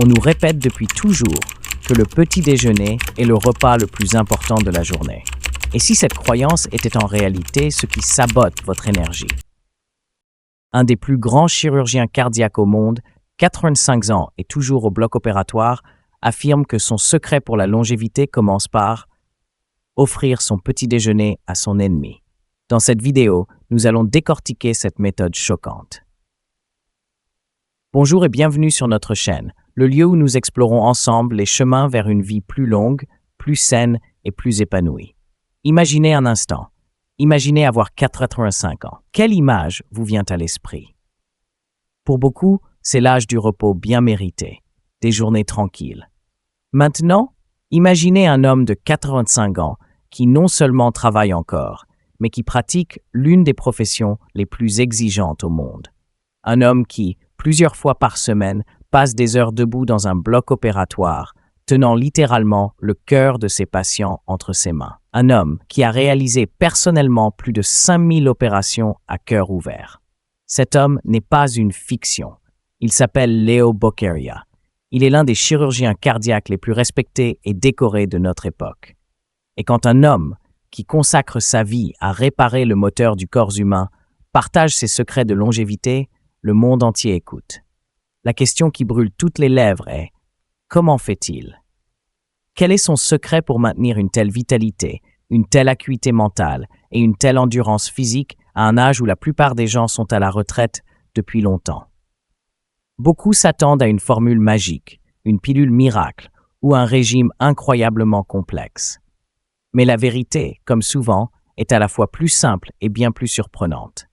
On nous répète depuis toujours que le petit déjeuner est le repas le plus important de la journée. Et si cette croyance était en réalité ce qui sabote votre énergie? Un des plus grands chirurgiens cardiaques au monde, 85 ans et toujours au bloc opératoire, affirme que son secret pour la longévité commence par offrir son petit déjeuner à son ennemi. Dans cette vidéo, nous allons décortiquer cette méthode choquante. Bonjour et bienvenue sur notre chaîne, le lieu où nous explorons ensemble les chemins vers une vie plus longue, plus saine et plus épanouie. Imaginez un instant. Imaginez avoir 85 ans. Quelle image vous vient à l'esprit? Pour beaucoup, c'est l'âge du repos bien mérité, des journées tranquilles. Maintenant, imaginez un homme de 85 ans qui non seulement travaille encore, mais qui pratique l'une des professions les plus exigeantes au monde. Un homme qui, plusieurs fois par semaine, passe des heures debout dans un bloc opératoire, tenant littéralement le cœur de ses patients entre ses mains. Un homme qui a réalisé personnellement plus de 5000 opérations à cœur ouvert. Cet homme n'est pas une fiction. Il s'appelle Leo Bocchieria. Il est l'un des chirurgiens cardiaques les plus respectés et décorés de notre époque. Et quand un homme qui consacre sa vie à réparer le moteur du corps humain partage ses secrets de longévité, le monde entier écoute. La question qui brûle toutes les lèvres est « Comment fait-il » Quel est son secret pour maintenir une telle vitalité, une telle acuité mentale et une telle endurance physique à un âge où la plupart des gens sont à la retraite depuis longtemps? Beaucoup s'attendent à une formule magique, une pilule miracle ou un régime incroyablement complexe. Mais la vérité, comme souvent, est à la fois plus simple et bien plus surprenante.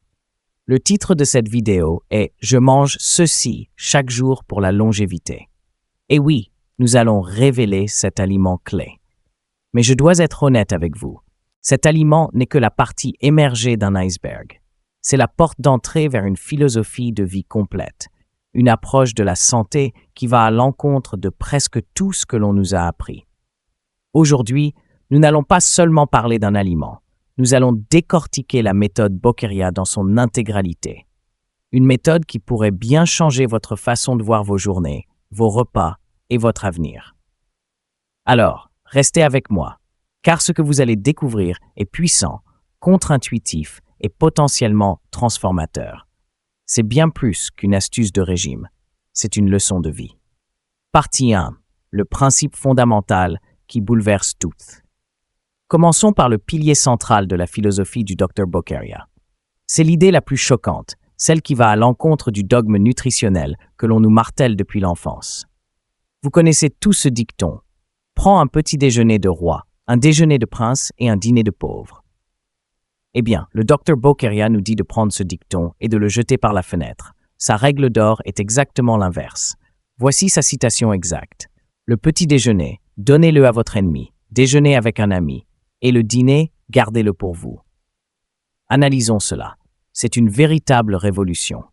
Le titre de cette vidéo est « Je mange ceci chaque jour pour la longévité ». Et oui, nous allons révéler cet aliment clé. Mais je dois être honnête avec vous. Cet aliment n'est que la partie émergée d'un iceberg. C'est la porte d'entrée vers une philosophie de vie complète, une approche de la santé qui va à l'encontre de presque tout ce que l'on nous a appris. Aujourd'hui, nous n'allons pas seulement parler d'un aliment. Nous allons décortiquer la méthode Bocchieria dans son intégralité. Une méthode qui pourrait bien changer votre façon de voir vos journées, vos repas et votre avenir. Alors, restez avec moi, car ce que vous allez découvrir est puissant, contre-intuitif et potentiellement transformateur. C'est bien plus qu'une astuce de régime, c'est une leçon de vie. Partie 1. Le principe fondamental qui bouleverse tout. Commençons par le pilier central de la philosophie du Dr Bocchieria. C'est l'idée la plus choquante, celle qui va à l'encontre du dogme nutritionnel que l'on nous martèle depuis l'enfance. Vous connaissez tous ce dicton. Prends un petit déjeuner de roi, un déjeuner de prince et un dîner de pauvre. Eh bien, le Dr Bocchieria nous dit de prendre ce dicton et de le jeter par la fenêtre. Sa règle d'or est exactement l'inverse. Voici sa citation exacte. Le petit déjeuner, donnez-le à votre ennemi, déjeunez avec un ami, et le dîner, gardez-le pour vous. Analysons cela. C'est une véritable révolution.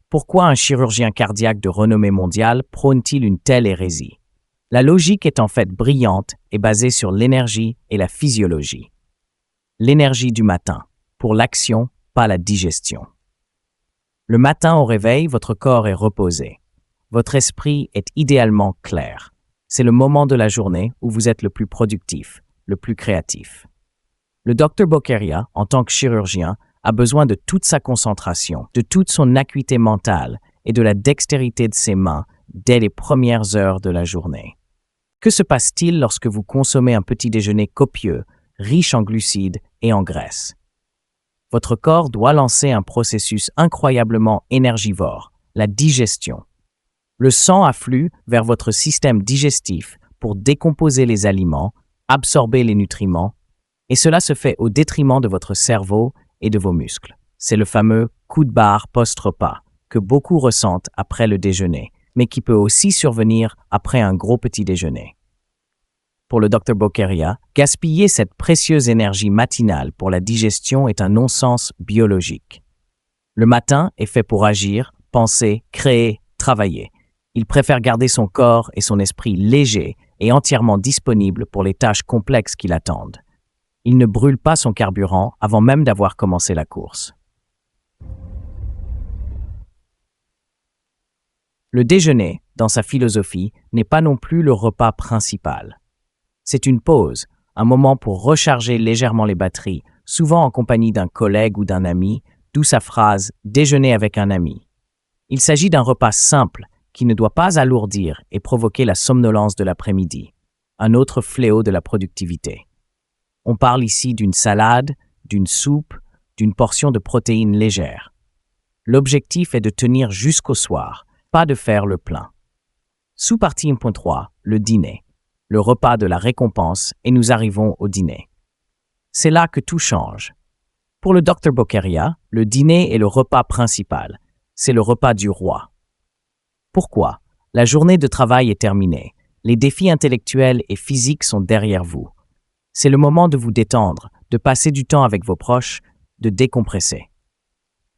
Pourquoi un chirurgien cardiaque de renommée mondiale prône-t-il une telle hérésie? La logique est en fait brillante et basée sur l'énergie et la physiologie. L'énergie du matin, pour l'action, pas la digestion. Le matin au réveil, votre corps est reposé. Votre esprit est idéalement clair. C'est le moment de la journée où vous êtes le plus productif, le plus créatif. Le Dr Bocchieria, en tant que chirurgien, a besoin de toute sa concentration, de toute son acuité mentale et de la dextérité de ses mains dès les premières heures de la journée. Que se passe-t-il lorsque vous consommez un petit déjeuner copieux, riche en glucides et en graisses? Votre corps doit lancer un processus incroyablement énergivore, la digestion. Le sang afflue vers votre système digestif pour décomposer les aliments, absorber les nutriments, et cela se fait au détriment de votre cerveau et de vos muscles. C'est le fameux coup de barre post-repas que beaucoup ressentent après le déjeuner, mais qui peut aussi survenir après un gros petit déjeuner. Pour le Dr Bocchieria, gaspiller cette précieuse énergie matinale pour la digestion est un non-sens biologique. Le matin est fait pour agir, penser, créer, travailler. Il préfère garder son corps et son esprit légers et entièrement disponibles pour les tâches complexes qui l'attendent. Il ne brûle pas son carburant avant même d'avoir commencé la course. Le déjeuner, dans sa philosophie, n'est pas non plus le repas principal. C'est une pause, un moment pour recharger légèrement les batteries, souvent en compagnie d'un collègue ou d'un ami, d'où sa phrase « déjeuner avec un ami ». Il s'agit d'un repas simple qui ne doit pas alourdir et provoquer la somnolence de l'après-midi, un autre fléau de la productivité. On parle ici d'une salade, d'une soupe, d'une portion de protéines légères. L'objectif est de tenir jusqu'au soir, pas de faire le plein. Sous-partie 1.3, le dîner, le repas de la récompense, et nous arrivons au dîner. C'est là que tout change. Pour le Dr Bokeria, le dîner est le repas principal. C'est le repas du roi. Pourquoi? La journée de travail est terminée. Les défis intellectuels et physiques sont derrière vous. C'est le moment de vous détendre, de passer du temps avec vos proches, de décompresser.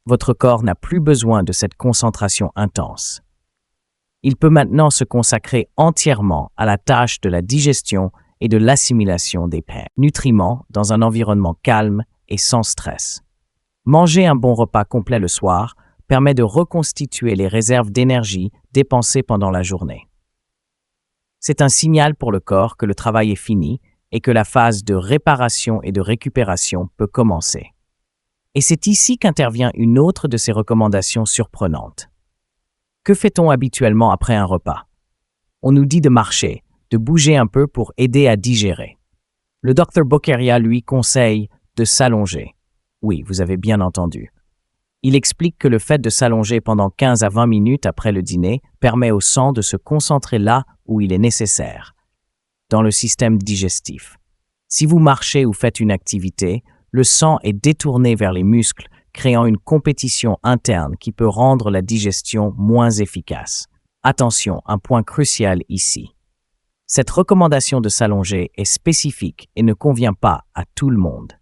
Votre corps n'a plus besoin de cette concentration intense. Il peut maintenant se consacrer entièrement à la tâche de la digestion et de l'assimilation des nutriments dans un environnement calme et sans stress. Manger un bon repas complet le soir permet de reconstituer les réserves d'énergie dépensées pendant la journée. C'est un signal pour le corps que le travail est fini et que la phase de réparation et de récupération peut commencer. Et c'est ici qu'intervient une autre de ces recommandations surprenantes. Que fait-on habituellement après un repas? On nous dit de marcher, de bouger un peu pour aider à digérer. Le Dr Bokeria, lui, conseille de s'allonger. Oui, vous avez bien entendu. Il explique que le fait de s'allonger pendant 15 à 20 minutes après le dîner permet au sang de se concentrer là où il est nécessaire, dans le système digestif. Si vous marchez ou faites une activité, le sang est détourné vers les muscles, créant une compétition interne qui peut rendre la digestion moins efficace. Attention, un point crucial ici. Cette recommandation de s'allonger est spécifique et ne convient pas à tout le monde.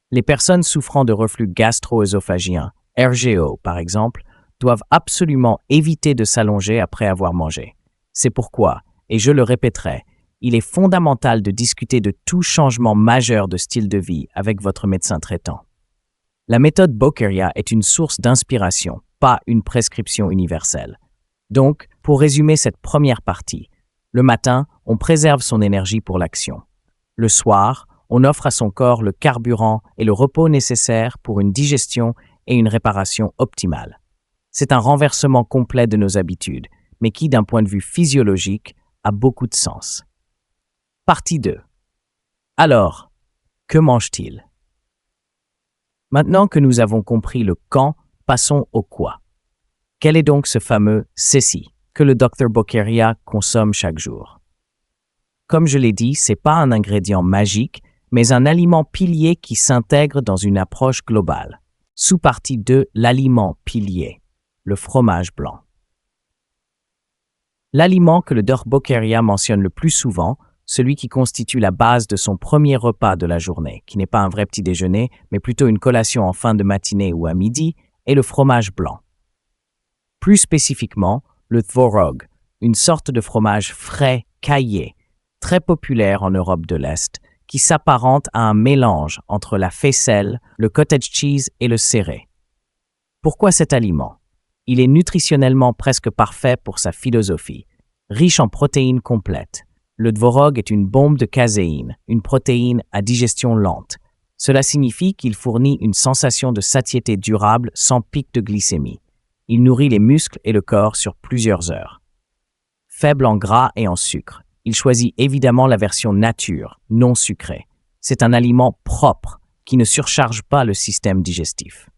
Les personnes souffrant de reflux gastro-œsophagien, RGO par exemple, doivent absolument éviter de s'allonger après avoir mangé. C'est pourquoi, et je le répéterai, il est fondamental de discuter de tout changement majeur de style de vie avec votre médecin traitant. La méthode Bokeria est une source d'inspiration, pas une prescription universelle. Donc, pour résumer cette première partie, le matin, on préserve son énergie pour l'action. Le soir, on offre à son corps le carburant et le repos nécessaires pour une digestion et une réparation optimale. C'est un renversement complet de nos habitudes, mais qui, d'un point de vue physiologique, a beaucoup de sens. Partie 2. Alors, que mange-t-il? Maintenant que nous avons compris le quand, passons au quoi. Quel est donc ce fameux ceci que le Dr Bokeria consomme chaque jour? Comme je l'ai dit, c'est pas un ingrédient magique, mais un aliment pilier qui s'intègre dans une approche globale. Sous-partie 2, l'aliment pilier, le fromage blanc. L'aliment que le Dr Bokeria mentionne le plus souvent, celui qui constitue la base de son premier repas de la journée, qui n'est pas un vrai petit déjeuner, mais plutôt une collation en fin de matinée ou à midi, est le fromage blanc. Plus spécifiquement, le tvorog, une sorte de fromage frais caillé, très populaire en Europe de l'Est, qui s'apparente à un mélange entre la faisselle, le cottage cheese et le serré. Pourquoi cet aliment? Il est nutritionnellement presque parfait pour sa philosophie, riche en protéines complètes. Le tvorog est une bombe de caséine, une protéine à digestion lente. Cela signifie qu'il fournit une sensation de satiété durable sans pic de glycémie. Il nourrit les muscles et le corps sur plusieurs heures. Faible en gras et en sucre, il choisit évidemment la version nature, non sucrée. C'est un aliment propre qui ne surcharge pas le système digestif.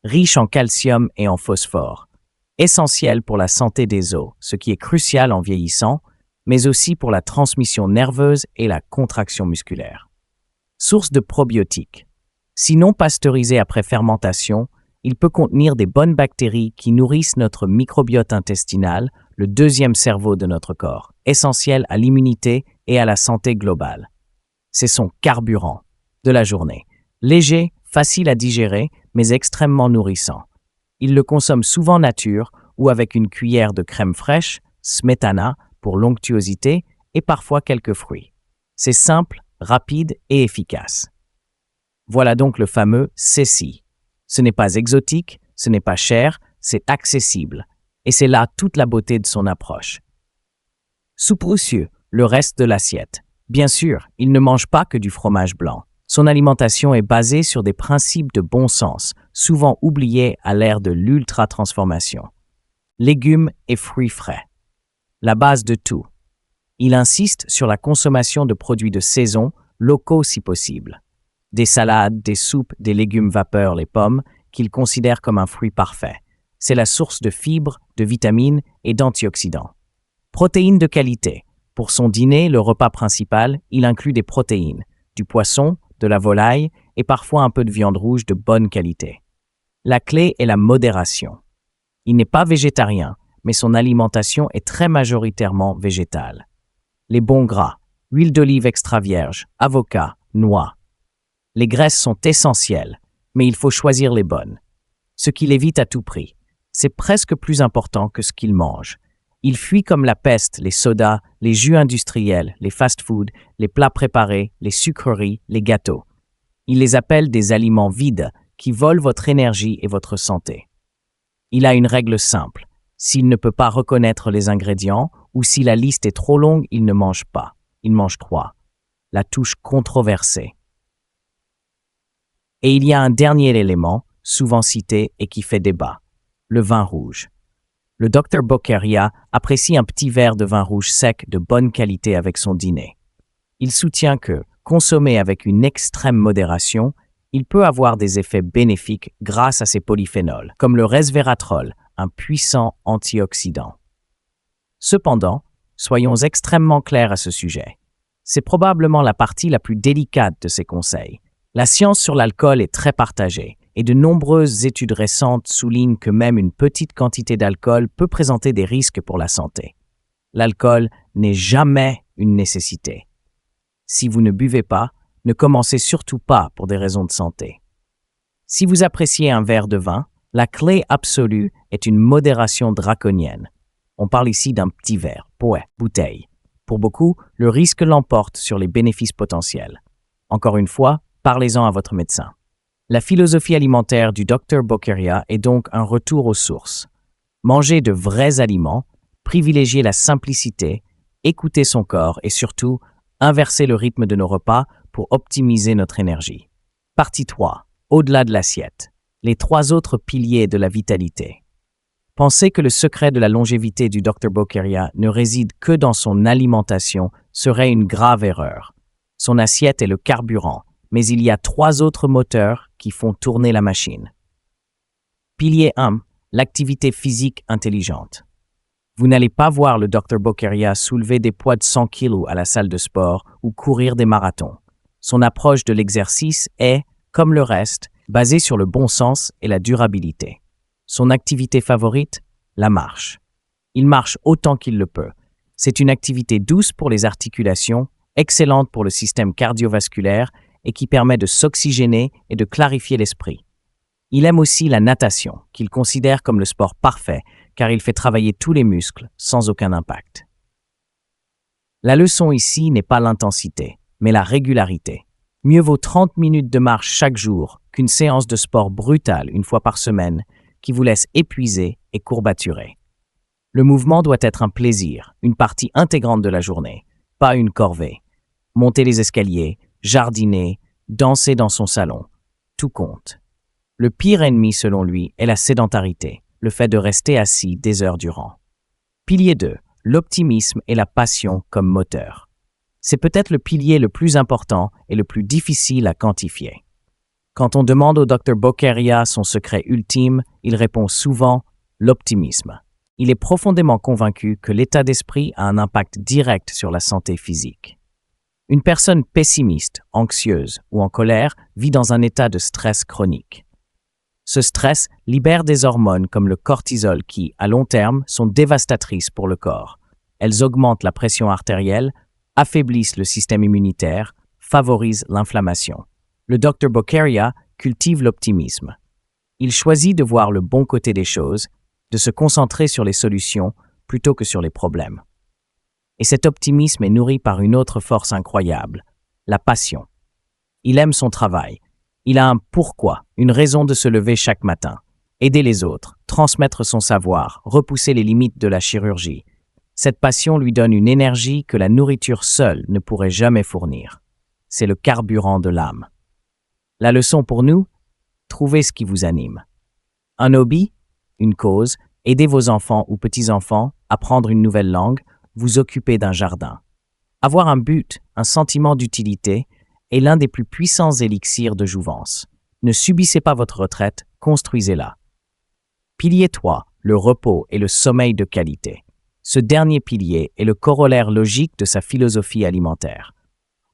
Riche en calcium et en phosphore, essentiel pour la santé des os, ce qui est crucial en vieillissant, mais aussi pour la transmission nerveuse et la contraction musculaire. Source de probiotiques. Si non pasteurisé après fermentation, il peut contenir des bonnes bactéries qui nourrissent notre microbiote intestinal, le deuxième cerveau de notre corps, essentiel à l'immunité et à la santé globale. C'est son carburant de la journée. Léger, facile à digérer, mais extrêmement nourrissant. Il le consomme souvent nature ou avec une cuillère de crème fraîche, smetana pour l'onctuosité et parfois quelques fruits. C'est simple, rapide et efficace. Voilà donc le fameux ceci. Ce n'est pas exotique, ce n'est pas cher, c'est accessible. Et c'est là toute la beauté de son approche. Souproussieux, le reste de l'assiette. Bien sûr, il ne mange pas que du fromage blanc. Son alimentation est basée sur des principes de bon sens, souvent oubliés à l'ère de l'ultra-transformation. Légumes et fruits frais. La base de tout. Il insiste sur la consommation de produits de saison, locaux si possible. Des salades, des soupes, des légumes vapeur, les pommes, qu'il considère comme un fruit parfait. C'est la source de fibres, de vitamines et d'antioxydants. Protéines de qualité. Pour son dîner, le repas principal, il inclut des protéines, du poisson, de la volaille et parfois un peu de viande rouge de bonne qualité. La clé est la modération. Il n'est pas végétarien, mais son alimentation est très majoritairement végétale. Les bons gras, huile d'olive extra vierge, avocat, noix. Les graisses sont essentielles, mais il faut choisir les bonnes. Ce qu'il évite à tout prix. C'est presque plus important que ce qu'il mange. Il fuit comme la peste les sodas, les jus industriels, les fast-foods, les plats préparés, les sucreries, les gâteaux. Il les appelle des aliments vides qui volent votre énergie et votre santé. Il a une règle simple. S'il ne peut pas reconnaître les ingrédients ou si la liste est trop longue, il ne mange pas. Il mange 3. La touche controversée. Et il y a un dernier élément, souvent cité et qui fait débat. Le vin rouge. Le Dr Bokeria apprécie un petit verre de vin rouge sec de bonne qualité avec son dîner. Il soutient que, consommé avec une extrême modération, il peut avoir des effets bénéfiques grâce à ses polyphénols, comme le resveratrol, un puissant antioxydant. Cependant, soyons extrêmement clairs à ce sujet. C'est probablement la partie la plus délicate de ces conseils. La science sur l'alcool est très partagée, et de nombreuses études récentes soulignent que même une petite quantité d'alcool peut présenter des risques pour la santé. L'alcool n'est jamais une nécessité. Si vous ne buvez pas, ne commencez surtout pas pour des raisons de santé. Si vous appréciez un verre de vin, la clé absolue est une modération draconienne. On parle ici d'un petit verre, bouteille. Pour beaucoup, le risque l'emporte sur les bénéfices potentiels. Encore une fois, parlez-en à votre médecin. La philosophie alimentaire du Dr Bokeria est donc un retour aux sources. Manger de vrais aliments, privilégier la simplicité, écouter son corps et surtout, inverser le rythme de nos repas pour optimiser notre énergie. Partie 3. Au-delà de l'assiette. Les 3 autres piliers de la vitalité. Penser que le secret de la longévité du Dr Bokeria ne réside que dans son alimentation serait une grave erreur. Son assiette est le carburant, mais il y a 3 autres moteurs qui font tourner la machine. Pilier 1. L'activité physique intelligente. Vous n'allez pas voir le Dr Bokeria soulever des poids de 100 kg à la salle de sport ou courir des marathons. Son approche de l'exercice est, comme le reste, basée sur le bon sens et la durabilité. Son activité favorite, la marche. Il marche autant qu'il le peut. C'est une activité douce pour les articulations, excellente pour le système cardiovasculaire et qui permet de s'oxygéner et de clarifier l'esprit. Il aime aussi la natation, qu'il considère comme le sport parfait, car il fait travailler tous les muscles sans aucun impact. La leçon ici n'est pas l'intensité, mais la régularité. Mieux vaut 30 minutes de marche chaque jour qu'une séance de sport brutale une fois par semaine qui vous laisse épuisé et courbaturé. Le mouvement doit être un plaisir, une partie intégrante de la journée, pas une corvée. Monter les escaliers, jardiner, danser dans son salon, tout compte. Le pire ennemi, selon lui, est la sédentarité, le fait de rester assis des heures durant. Pilier 2, l'optimisme et la passion comme moteur. C'est peut-être le pilier le plus important et le plus difficile à quantifier. Quand on demande au Dr Bokeria son secret ultime, il répond souvent l'optimisme. Il est profondément convaincu que l'état d'esprit a un impact direct sur la santé physique. Une personne pessimiste, anxieuse ou en colère vit dans un état de stress chronique. Ce stress libère des hormones comme le cortisol qui, à long terme, sont dévastatrices pour le corps. Elles augmentent la pression artérielle, affaiblissent le système immunitaire, favorisent l'inflammation. Le Dr Bokeria cultive l'optimisme. Il choisit de voir le bon côté des choses, de se concentrer sur les solutions plutôt que sur les problèmes. Et cet optimisme est nourri par une autre force incroyable, la passion. Il aime son travail. Il a un pourquoi, une raison de se lever chaque matin. aider les autres, transmettre son savoir, repousser les limites de la chirurgie. Cette passion lui donne une énergie que la nourriture seule ne pourrait jamais fournir. C'est le carburant de l'âme. La leçon pour nous, trouvez ce qui vous anime. Un hobby, une cause, aider vos enfants ou petits-enfants, apprendre une nouvelle langue, vous occuper d'un jardin. Avoir un but, un sentiment d'utilité, est l'un des plus puissants élixirs de jouvence. Ne subissez pas votre retraite, construisez-la. Pilier 3, le repos et le sommeil de qualité. Ce dernier pilier est le corollaire logique de sa philosophie alimentaire.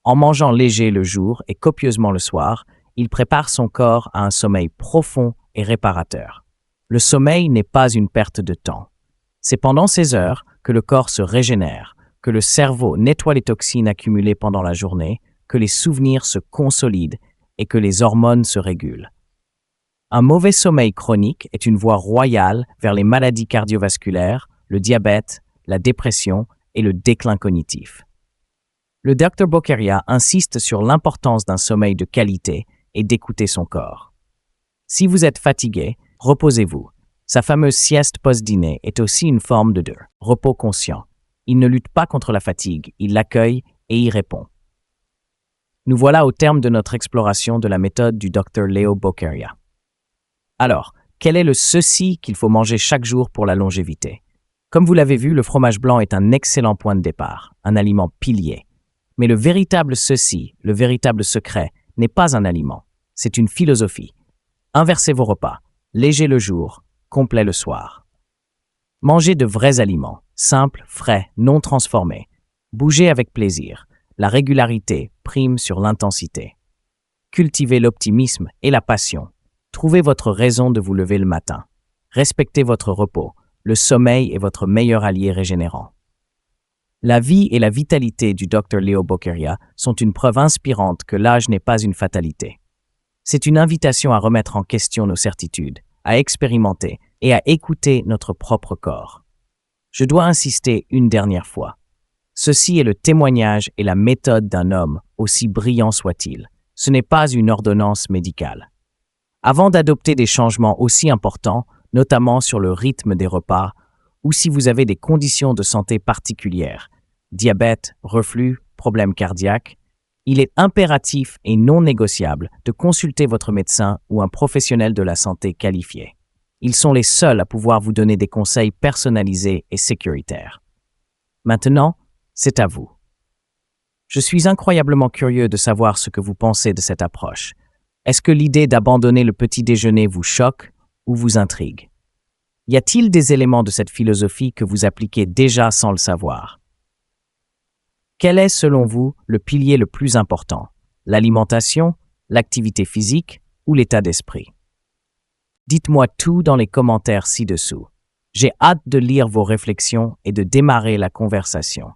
En mangeant léger le jour et copieusement le soir, il prépare son corps à un sommeil profond et réparateur. Le sommeil n'est pas une perte de temps. C'est pendant ces heures que le corps se régénère, que le cerveau nettoie les toxines accumulées pendant la journée, que les souvenirs se consolident et que les hormones se régulent. Un mauvais sommeil chronique est une voie royale vers les maladies cardiovasculaires, le diabète, la dépression et le déclin cognitif. Le Dr Bokeria insiste sur l'importance d'un sommeil de qualité et d'écouter son corps. Si vous êtes fatigué, reposez-vous. Sa fameuse sieste post-dîner est aussi une forme de repos conscient. Il ne lutte pas contre la fatigue, il l'accueille et y répond. Nous voilà au terme de notre exploration de la méthode du Dr Leo Bokeria. Alors, quel est le ceci qu'il faut manger chaque jour pour la longévité? Comme vous l'avez vu, le fromage blanc est un excellent point de départ, un aliment pilier. Mais le véritable ceci, le véritable secret, n'est pas un aliment, c'est une philosophie. Inversez vos repas, léger le jour, complet le soir. Mangez de vrais aliments, simples, frais, non transformés. Bougez avec plaisir. La régularité prime sur l'intensité. Cultivez l'optimisme et la passion. Trouvez votre raison de vous lever le matin. Respectez votre repos. Le sommeil est votre meilleur allié régénérant. La vie et la vitalité du Dr Leo Bokeria sont une preuve inspirante que l'âge n'est pas une fatalité. C'est une invitation à remettre en question nos certitudes, à expérimenter et à écouter notre propre corps. Je dois insister une dernière fois. Ceci est le témoignage et la méthode d'un homme, aussi brillant soit-il. Ce n'est pas une ordonnance médicale. Avant d'adopter des changements aussi importants, notamment sur le rythme des repas, ou si vous avez des conditions de santé particulières, diabète, reflux, problèmes cardiaques, il est impératif et non négociable de consulter votre médecin ou un professionnel de la santé qualifié. Ils sont les seuls à pouvoir vous donner des conseils personnalisés et sécuritaires. Maintenant, c'est à vous. Je suis incroyablement curieux de savoir ce que vous pensez de cette approche. Est-ce que l'idée d'abandonner le petit déjeuner vous choque ou vous intrigue? Y a-t-il des éléments de cette philosophie que vous appliquez déjà sans le savoir? Quel est, selon vous, le pilier le plus important? L'alimentation, l'activité physique ou l'état d'esprit? Dites-moi tout dans les commentaires ci-dessous. J'ai hâte de lire vos réflexions et de démarrer la conversation.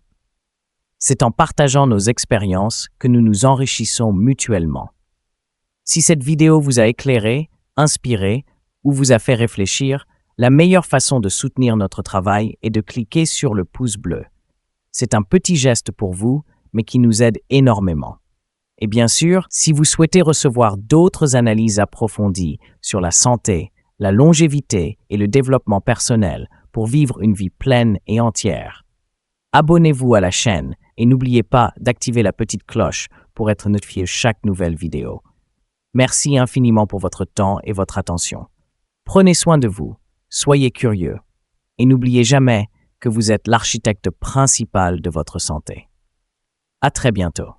C'est en partageant nos expériences que nous nous enrichissons mutuellement. Si cette vidéo vous a éclairé, inspiré ou vous a fait réfléchir, la meilleure façon de soutenir notre travail est de cliquer sur le pouce bleu. C'est un petit geste pour vous, mais qui nous aide énormément. Et bien sûr, si vous souhaitez recevoir d'autres analyses approfondies sur la santé, la longévité et le développement personnel pour vivre une vie pleine et entière, abonnez-vous à la chaîne et n'oubliez pas d'activer la petite cloche pour être notifié de chaque nouvelle vidéo. Merci infiniment pour votre temps et votre attention. Prenez soin de vous, soyez curieux et n'oubliez jamais que vous êtes l'architecte principal de votre santé. À très bientôt.